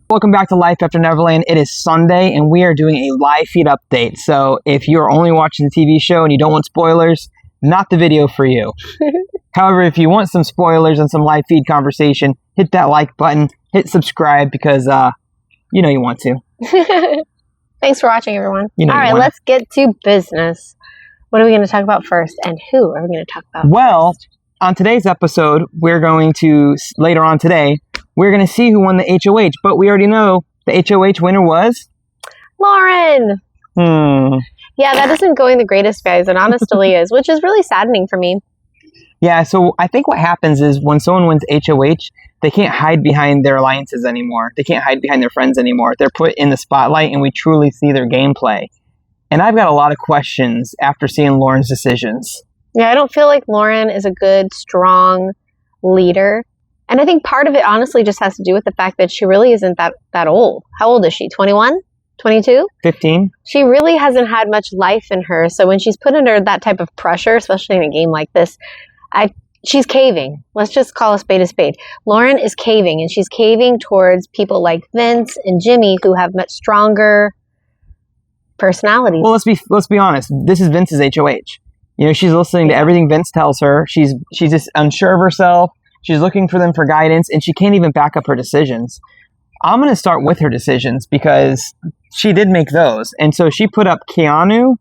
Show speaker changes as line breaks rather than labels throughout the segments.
Welcome back to Life After Neverland. It is Sunday, and we are doing a live feed update. So if you're only watching the TV show and you don't want spoilers, not the video for you. However, if you want some spoilers and some live feed conversation, hit that like button, hit subscribe, because you know you want to.
Thanks for watching, everyone.
You know
All right, let's get to business. What are we going to talk about first, and who are we going to talk about first?
On today's episode, we're going to, later on today, we're going to see who won the HOH, but we already know the HOH winner was...
Lauren! Yeah, that isn't going the greatest, guys, and honestly is, which is really saddening for me.
Yeah, so I think what happens is when someone wins HOH, they can't hide behind their alliances anymore. They can't hide behind their friends anymore. They're put in the spotlight, and we truly see their gameplay. And I've got a lot of questions after seeing Lauren's decisions.
Yeah, I don't feel like Lauren is a good, strong leader. And I think part of it, honestly, just has to do with the fact that she really isn't that old. How old is she? 21? 22?
15.
She really hasn't had much life in her. So when she's put under that type of pressure, especially in a game like this, she's caving. Let's just call a spade a spade. Lauren is caving, and she's caving towards people like Vince and Jimmy, who have much stronger personalities.
Well, let's be honest. This is Vince's HOH. You know, she's listening to everything Vince tells her. She's just unsure of herself. She's looking for them for guidance, and she can't even back up her decisions. I'm going to start with her decisions because she did make those. And so she put up Keanu,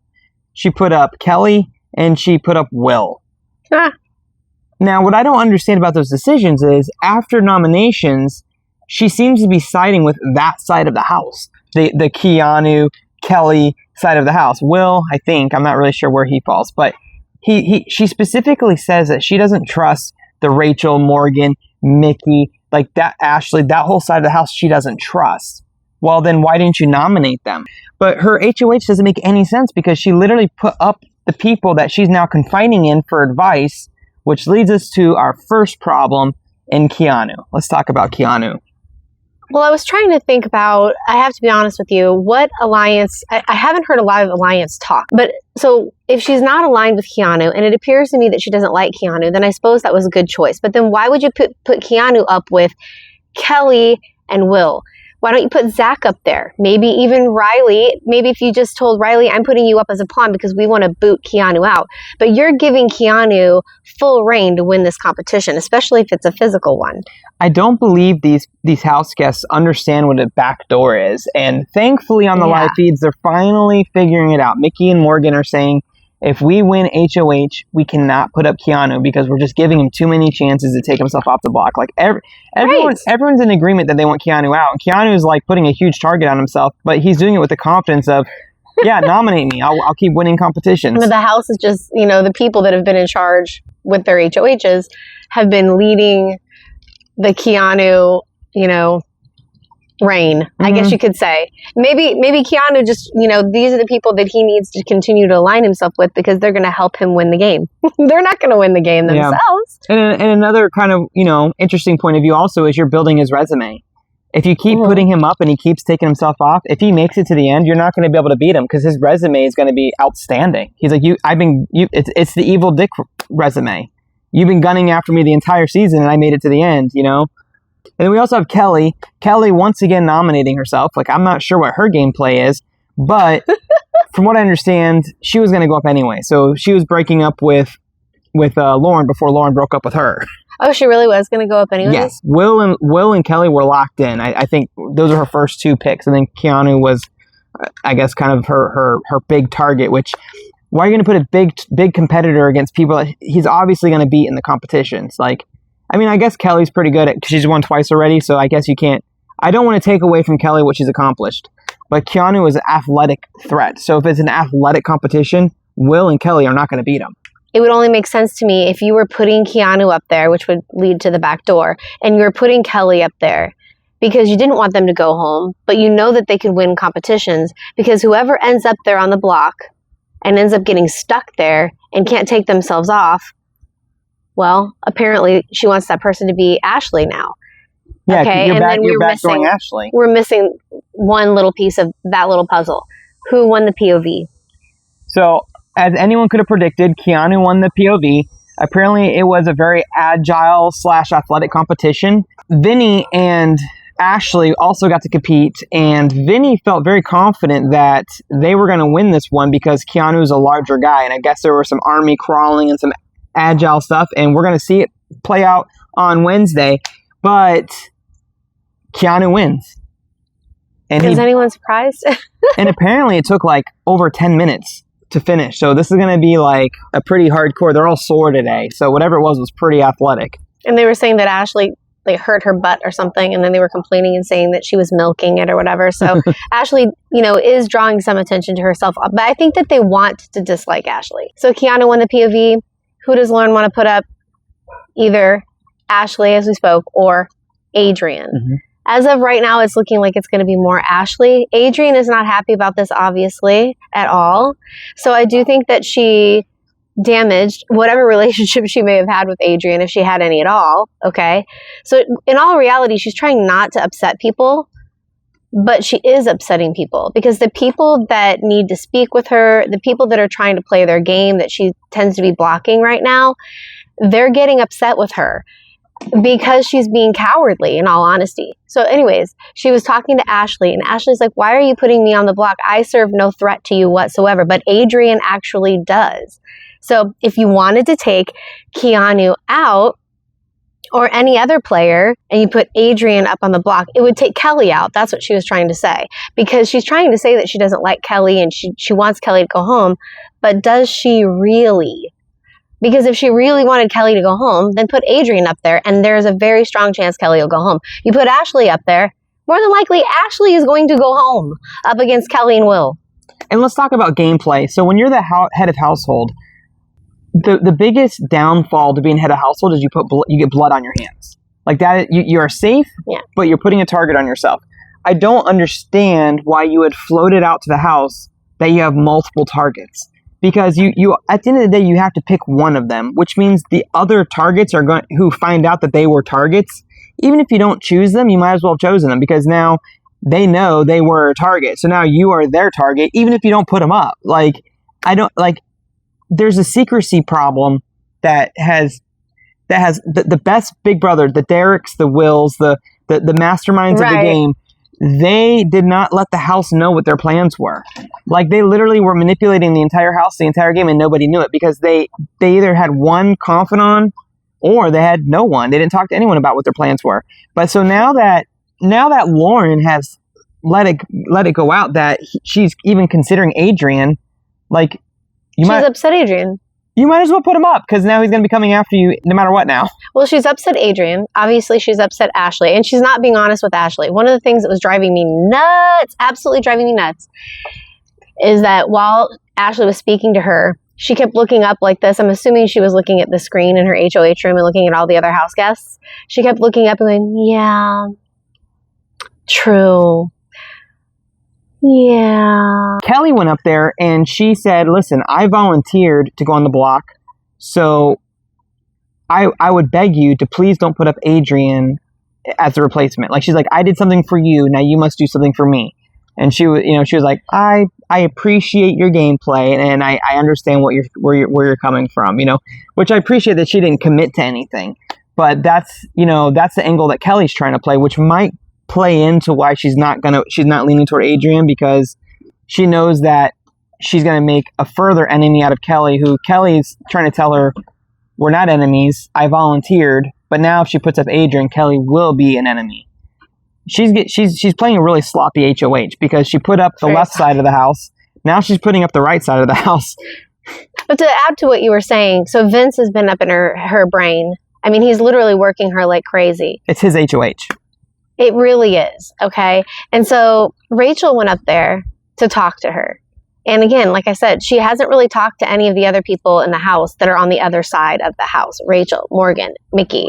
she put up Kelly, and she put up Will. Now, what I don't understand about those decisions is after nominations, she seems to be siding with that side of the house. The Keanu, Kelly side of the house. Will, I think, I'm not really sure where he falls, but she specifically says that she doesn't trust the Rachel, Morgan, Mickey, like that, Ashley, that whole side of the house she doesn't trust. Well, then why didn't you nominate them? But her HOH doesn't make any sense because she literally put up the people that she's now confiding in for advice, which leads us to our first problem in Keanu. Let's talk about Keanu.
Well, I was trying to think about, I have to be honest with you, what alliance, I haven't heard a lot of alliance talk, but so if she's not aligned with Keanu, and it appears to me that she doesn't like Keanu, then I suppose that was a good choice. But then why would you put Keanu up with Kelly and Will? Why don't you put Zach up there? Maybe even Riley. Maybe if you just told Riley, I'm putting you up as a pawn because we want to boot Keanu out. But you're giving Keanu full reign to win this competition, especially if it's a physical one.
I don't believe these house guests understand what a backdoor is. And thankfully on the live feeds, they're finally figuring it out. Mickey and Morgan are saying, if we win HOH, we cannot put up Keanu because we're just giving him too many chances to take himself off the block. Like everyone's in agreement that they want Keanu out. And Keanu's like putting a huge target on himself, but he's doing it with the confidence of, yeah, nominate me. I'll keep winning competitions.
But the house is just, the people that have been in charge with their HOHs have been leading the Keanu, reign, I guess you could say. Maybe Keanu just, these are the people that he needs to continue to align himself with because they're going to help him win the game. They're not going to win the game themselves.
And another kind of, interesting point of view also is you're building his resume. If you keep putting him up and he keeps taking himself off, if he makes it to the end, you're not going to be able to beat him because his resume is going to be outstanding. He's like, it's the evil dick resume. You've been gunning after me the entire season and I made it to the end, And then we also have Kelly. Kelly once again nominating herself. Like, I'm not sure what her gameplay is, but from what I understand, she was going to go up anyway. So she was breaking up with Lauren before Lauren broke up with her.
Oh, she really was going to go up anyway?
Yes. Will and Kelly were locked in. I think those are her first two picks. And then Keanu was, I guess, kind of her big target, which... Why are you going to put a big competitor against people that he's obviously going to beat in the competitions? Like, I mean, I guess Kelly's pretty good because she's won twice already, so I guess you can't. I don't want to take away from Kelly what she's accomplished, but Keanu is an athletic threat. So if it's an athletic competition, Will and Kelly are not going to beat him.
It would only make sense to me if you were putting Keanu up there, which would lead to the back door, and you were putting Kelly up there because you didn't want them to go home, but you know that they could win competitions because whoever ends up there on the block and ends up getting stuck there and can't take themselves off, well, apparently she wants that person to be Ashley now.
Yeah,
okay,
you're backdooring Ashley.
We're missing one little piece of that little puzzle. Who won the POV?
So, as anyone could have predicted, Keanu won the POV. Apparently, it was a very agile / athletic competition. Vinny and Ashley also got to compete, and Vinny felt very confident that they were going to win this one because Keanu is a larger guy, and I guess there were some army crawling and some agile stuff, and we're going to see it play out on Wednesday, but Keanu wins. And
is anyone surprised?
And apparently it took like over 10 minutes to finish, so this is going to be like a pretty hardcore. They're all sore today, so whatever it was pretty athletic.
And they were saying that Ashley hurt her butt or something, and then they were complaining and saying that she was milking it or whatever. So Ashley, is drawing some attention to herself. But I think that they want to dislike Ashley. So Keanu won the POV. Who does Lauren want to put up? Either Ashley, as we spoke, or Adrian.
Mm-hmm.
As of right now, it's looking like it's going to be more Ashley. Adrian is not happy about this, obviously, at all. So I do think that she damaged whatever relationship she may have had with Adrian, if she had any at all. Okay. So in all reality, she's trying not to upset people, but she is upsetting people because the people that need to speak with her, the people that are trying to play their game that she tends to be blocking right now, they're getting upset with her because she's being cowardly, in all honesty. So anyways, she was talking to Ashley, and Ashley's like, why are you putting me on the block? I serve no threat to you whatsoever, but Adrian actually does. So if you wanted to take Keanu out or any other player and you put Adrian up on the block, it would take Kelly out. That's what she was trying to say, because she's trying to say that she doesn't like Kelly and she wants Kelly to go home. But does she really? Because if she really wanted Kelly to go home, then put Adrian up there, and there's a very strong chance Kelly will go home. You put Ashley up there, more than likely Ashley is going to go home up against Kelly and Will.
And let's talk about gameplay. So when you're the head of household, the biggest downfall to being head of household is you get blood on your hands. Like that, you are safe, but you're putting a target on yourself. I don't understand why you would float it out to the house that you have multiple targets. Because you at the end of the day, you have to pick one of them, which means the other targets are going who find out that they were targets. Even if you don't choose them, you might as well have chosen them, because now they know they were a target. So now you are their target, even if you don't put them up. There's a secrecy problem that has the best Big Brother, the Dereks, the Wills, the masterminds of the game. They did not let the house know what their plans were. Like, they literally were manipulating the entire house, the entire game, and nobody knew it, because they either had one confidant or they had no one. They didn't talk to anyone about what their plans were. But so now that Lauren has let it go out that she's even considering Adrian, like, she's
upset Adrian.
You might as well put him up, because now he's going to be coming after you no matter what now.
Well, she's upset Adrian. Obviously, she's upset Ashley. And she's not being honest with Ashley. One of the things that was driving me nuts, absolutely driving me nuts, is that while Ashley was speaking to her, she kept looking up like this. I'm assuming she was looking at the screen in her HOH room and looking at all the other house guests. She kept looking up and going, yeah, true. Yeah.
Kelly went up there and she said, listen, I volunteered to go on the block, so I would beg you to please don't put up Adrian as a replacement. Like, she's like, I did something for you, now you must do something for me. And she was like, I appreciate your gameplay, and I understand where you're coming from, which I appreciate that she didn't commit to anything. But that's the angle that Kelly's trying to play, which might play into why she's not leaning toward Adrian, because she knows that she's going to make a further enemy out of Kelly, who Kelly's trying to tell her, we're not enemies, I volunteered. But now if she puts up Adrian, Kelly will be an enemy. She's playing a really sloppy HOH, because she put up the left side of the house. Now she's putting up the right side of the house.
But to add to what you were saying, so Vince has been up in her brain. I mean, he's literally working her like crazy.
It's his HOH.
It really is, okay? And so Rachel went up there to talk to her. And again, like I said, she hasn't really talked to any of the other people in the house that are on the other side of the house. Rachel, Morgan, Mickey,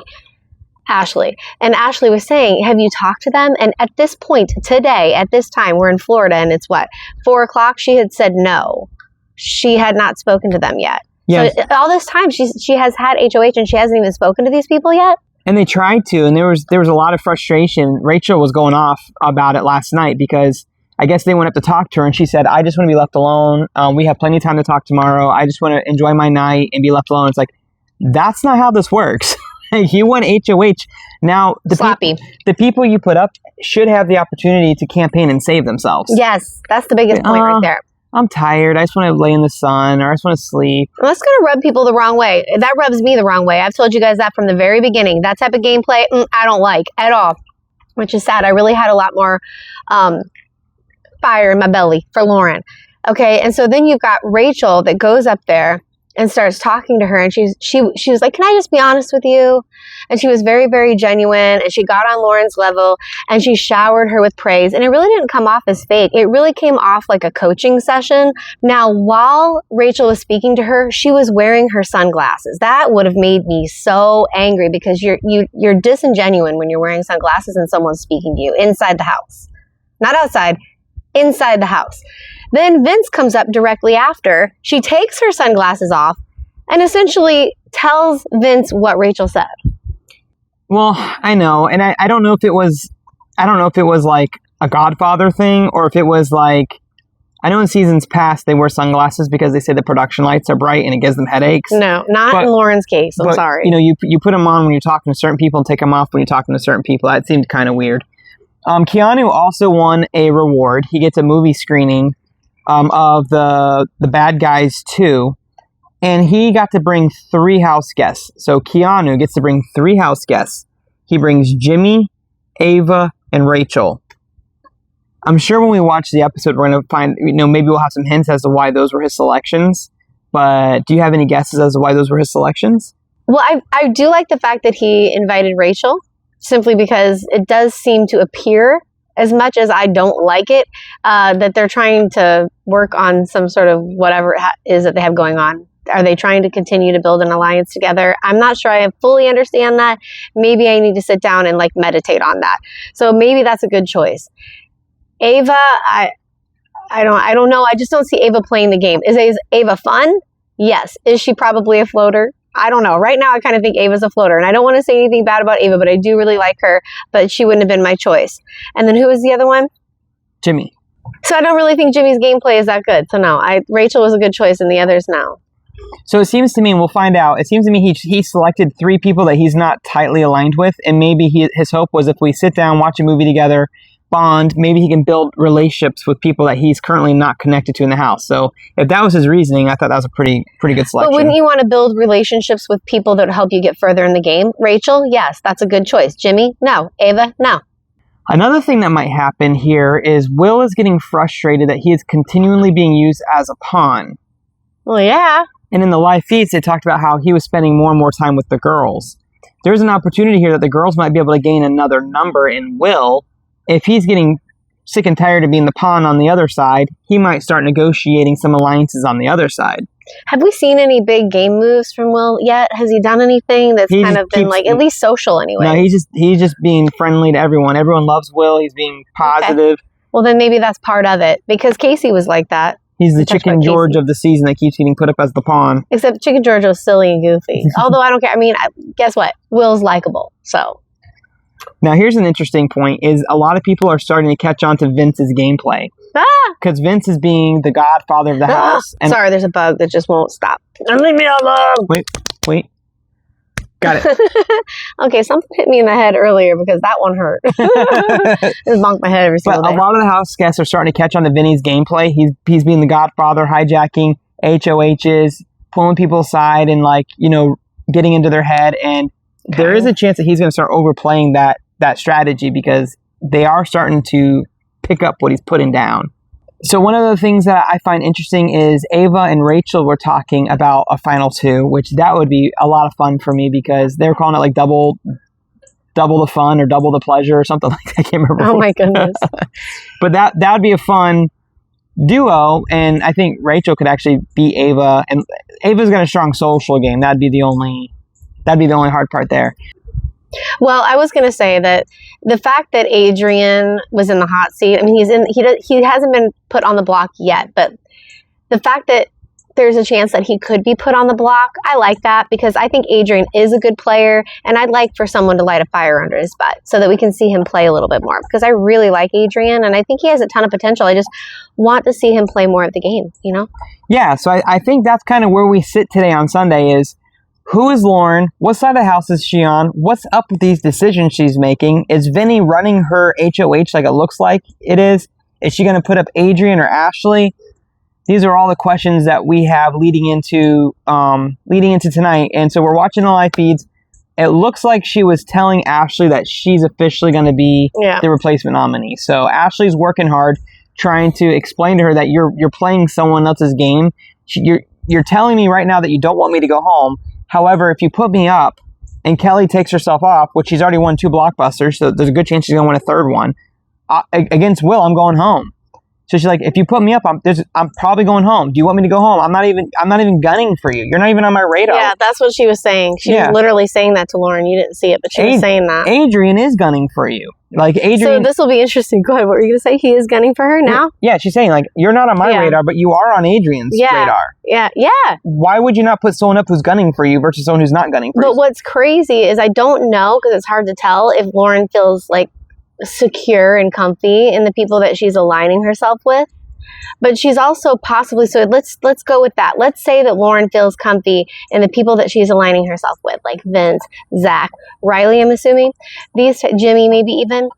Ashley. And Ashley was saying, have you talked to them? And at this point, today, at this time, we're in Florida, and it's 4:00? She had said no. She had not spoken to them yet. Yes. So all this time, she has had HOH, and she hasn't even spoken to these people yet?
And they tried to, and there was a lot of frustration. Rachel was going off about it last night, because I guess they went up to talk to her, and she said, I just want to be left alone. We have plenty of time to talk tomorrow. I just want to enjoy my night and be left alone. It's like, that's not how this works. You won HOH. Now,
Sloppy.
The people you put up should have the opportunity to campaign and save themselves.
Yes, that's the biggest point right there.
I'm tired. I just want to lay in the sun, or I just want to sleep.
Well, that's going to rub people the wrong way. That rubs me the wrong way. I've told you guys that from the very beginning. That type of gameplay, I don't like at all, which is sad. I really had a lot more fire in my belly for Lauren. Okay, and so then you've got Rachel that goes up there and starts talking to her, and she was like, "Can I just be honest with you?" And she was very, very genuine, and she got on Lauren's level, and she showered her with praise, and it really didn't come off as fake. It really came off like a coaching session. Now, while Rachel was speaking to her, she was wearing her sunglasses. That would have made me so angry, because you're disingenuous when you're wearing sunglasses and someone's speaking to you inside the house. Not outside, inside the house. Then Vince comes up directly after. She takes her sunglasses off and essentially tells Vince what Rachel said.
Well, I know, and I don't know if it was like a Godfather thing, or if it was like, I know in seasons past they wear sunglasses because they say the production lights are bright and it gives them headaches.
No, not in Lauren's case. I'm sorry.
You know, you put them on when you're talking to certain people and take them off when you're talking to certain people. That seemed kind of weird. Keanu also won a reward. He gets a movie screening of the Bad Guys 2, and he got to bring 3 house guests. So Keanu gets to bring 3 house guests. He brings Jimmy, Ava, and Rachel. I'm sure when we watch the episode, we're going to find, maybe we'll have some hints as to why those were his selections. But do you have any guesses as to why those were his selections?
Well, I do like the fact that he invited Rachel, simply because it does seem to appear, as much as I don't like it, that they're trying to work on some sort of whatever it is that they have going on. Are they trying to continue to build an alliance together? I'm not sure I fully understand that. Maybe I need to sit down and meditate on that. So maybe that's a good choice. Ava, I don't know. I just don't see Ava playing the game. Is Ava fun? Yes. Is she probably a floater? I don't know. Right now, I kind of think Ava's a floater. And I don't want to say anything bad about Ava, but I do really like her. But she wouldn't have been my choice. And then who was the other one?
Jimmy.
So I don't really think Jimmy's gameplay is that good. So no, Rachel was a good choice, and the others no.
So it seems to me, and we'll find out, it seems to me he selected 3 people that he's not tightly aligned with. And maybe his hope was, if we sit down, watch a movie together, bond, maybe he can build relationships with people that he's currently not connected to in the house. So if that was his reasoning, I thought that was a pretty good selection.
But wouldn't you want to build relationships with people that help you get further in the game? Rachel, yes, that's a good choice. Jimmy, no. Ava, no.
Another thing that might happen here is Will is getting frustrated that he is continually being used as a pawn.
Well, yeah.
And in the live feeds, they talked about how he was spending more and more time with the girls. There's an opportunity here that the girls might be able to gain another number in Will. If he's getting sick and tired of being the pawn on the other side, he might start negotiating some alliances on the other side.
Have we seen any big game moves from Will yet? Has he done anything that's kind of been at least social anyway?
No, he's just being friendly to everyone. Everyone loves Will. He's being positive. Okay.
Well, then maybe that's part of it, because Casey was like that.
He's the Chicken George of the season that keeps getting put up as the pawn.
Except Chicken George was silly and goofy. Although I don't care. I mean, guess what? Will's likable. So.
Now, here's an interesting point, is a lot of people are starting to catch on to Vince's gameplay. Because Vince is being the godfather of the house. And
sorry, there's a bug that just won't stop. Leave me alone!
Wait. Got it.
Okay, something hit me in the head earlier because that one hurt. Just bonked my head every single day.
A lot of the house guests are starting to catch on to Vinny's gameplay. He's being the godfather, hijacking HOHs, pulling people aside and getting into their head. And there is a chance that he's going to start overplaying that strategy, because they are starting to pick up what he's putting down. So one of the things that I find interesting is Ava and Rachel were talking about a final 2, which that would be a lot of fun for me, because they're calling it double the fun or double the pleasure or something like that. I can't remember.
Oh my goodness.
But that would be a fun duo, and I think Rachel could actually beat Ava, and Ava's got a strong social game. That'd be the only hard part there.
Well, I was going to say that the fact that Adrian was in the hot seat, I mean, he hasn't been put on the block yet, but the fact that there's a chance that he could be put on the block, I like that, because I think Adrian is a good player, and I'd like for someone to light a fire under his butt so that we can see him play a little bit more, because I really like Adrian, and I think he has a ton of potential. I just want to see him play more of the game,
Yeah, so I think that's kind of where we sit today on Sunday is, Who is Lauren? What side of the house is she on? What's up with these decisions she's making? Is Vinny running her HOH like it looks like it is? Is she going to put up Adrian or Ashley? These are all the questions that we have leading into tonight. And so we're watching the live feeds. It looks like she was telling Ashley that she's officially going to be the replacement nominee. So Ashley's working hard, trying to explain to her that you're playing someone else's game. You're telling me right now that you don't want me to go home. However, if you put me up and Kelly takes herself off, which she's already won 2 blockbusters, so there's a good chance she's going to win a 3rd one, against Will, I'm going home. So she's like, if you put me up, I'm probably going home. Do you want me to go home? I'm not even gunning for you. You're not even on my radar.
Yeah, that's what she was saying. She was literally saying that to Lauren. You didn't see it, but she was saying that.
Adrian is gunning for you. Like Adrian.
So this will be interesting. Go ahead. What were you going to say? He is gunning for her now?
Yeah, she's saying like, you're not on my radar, but you are on Adrian's radar.
Yeah.
Why would you not put someone up who's gunning for you versus someone who's not gunning for you?
But what's crazy is I don't know, because it's hard to tell if Lauren feels like secure and comfy in the people that she's aligning herself with. But she's also possibly, so let's go with that. Let's say that Lauren feels comfy in the people that she's aligning herself with, like Vince, Zach, Riley, I'm assuming, Jimmy maybe even.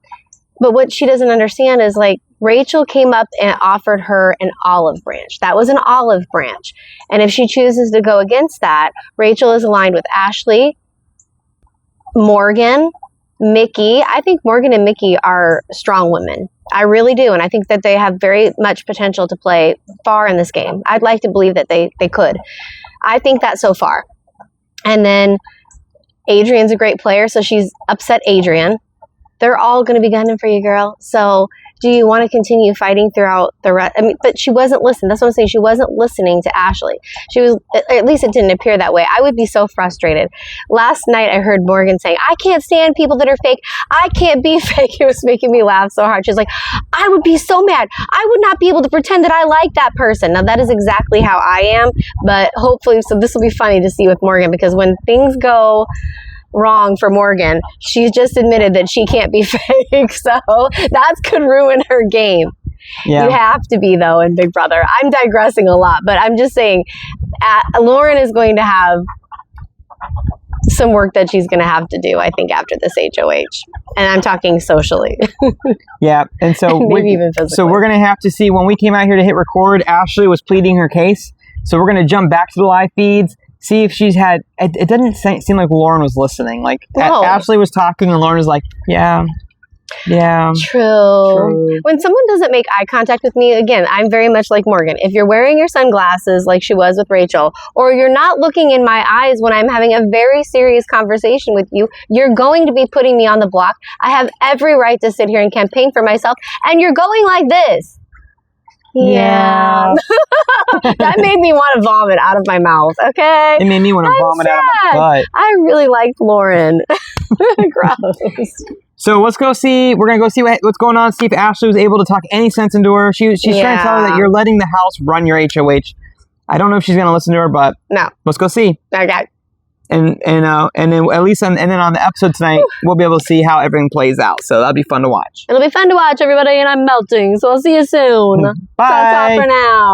But what she doesn't understand is like Rachel came up and offered her an olive branch. That was an olive branch. And if she chooses to go against that, Rachel is aligned with Ashley, Morgan, Mickey. I think Morgan and Mickey are strong women. I really do. And I think that they have very much potential to play far in this game. I'd like to believe that they could. I think that so far. And then Adrian's a great player, so she's upset Adrian. They're all going to be gunning for you, girl. So do you want to continue fighting throughout the rest? I mean, but she wasn't listening. That's what I'm saying. She wasn't listening to Ashley. She was, at least it didn't appear that way. I would be so frustrated. Last night I heard Morgan saying, I can't stand people that are fake. I can't be fake. It was making me laugh so hard. She's like, I would be so mad. I would not be able to pretend that I like that person. Now that is exactly how I am, but hopefully, so this will be funny to see with Morgan, because when things go wrong for Morgan, she's just admitted that she can't be fake, so that could ruin her game. You have to be, though, in Big Brother. I'm digressing a lot, but I'm just saying Lauren is going to have some work that she's going to have to do, I think, after this HOH, and I'm talking socially.
And so
maybe even physically.
So we're going to have to see, when we came out here to hit record, Ashley was pleading her case, so we're going to jump back to the live feeds, see if she's had, it doesn't seem like Lauren was listening. Like, Ashley was talking and Lauren was like, yeah. True.
When someone doesn't make eye contact with me, again, I'm very much like Morgan. If you're wearing your sunglasses like she was with Rachel, or you're not looking in my eyes when I'm having a very serious conversation with you, you're going to be putting me on the block. I have every right to sit here and campaign for myself, and you're going like this. Yeah. That made me want to vomit out of my mouth, okay?
It made me want to vomit out of my butt.
I really liked Lauren. Gross.
So let's go see, we're going to go see what's going on, see if Ashley was able to talk any sense into her. She's trying to tell her that you're letting the house run your HOH. I don't know if she's going to listen to her, but let's go see.
Okay.
And then at least and then on the episode tonight, we'll be able to see how everything plays out. So that'll be fun to watch.
It'll be fun to watch, everybody, and I'm melting. So I'll see you soon.
Bye.
Ta-ta for now.